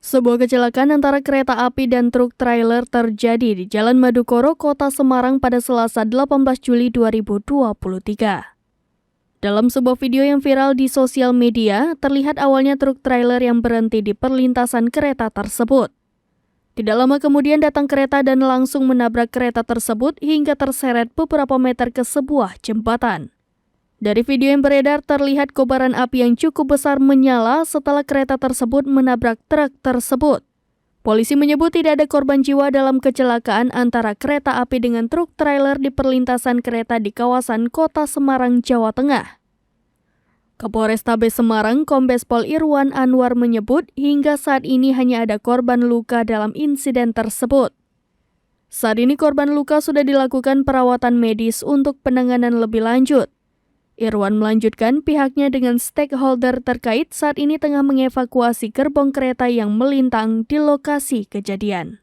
Sebuah kecelakaan antara kereta api dan truk trailer terjadi di Jalan Madukoro, Kota Semarang pada Selasa 18 Juli 2023. Dalam sebuah video yang viral di sosial media, terlihat awalnya truk trailer yang berhenti di perlintasan kereta tersebut. Tidak lama kemudian datang kereta dan langsung menabrak kereta tersebut hingga terseret beberapa meter ke sebuah jembatan. Dari video yang beredar terlihat kobaran api yang cukup besar menyala setelah kereta tersebut menabrak truk tersebut. Polisi menyebut tidak ada korban jiwa dalam kecelakaan antara kereta api dengan truk trailer di perlintasan kereta di kawasan Kota Semarang, Jawa Tengah. Kapolrestabes Semarang, Kombes Pol Irwan Anwar menyebut hingga saat ini hanya ada korban luka dalam insiden tersebut. Saat ini korban luka sudah dilakukan perawatan medis untuk penanganan lebih lanjut. Irwan melanjutkan pihaknya dengan stakeholder terkait saat ini tengah mengevakuasi gerbong kereta yang melintang di lokasi kejadian.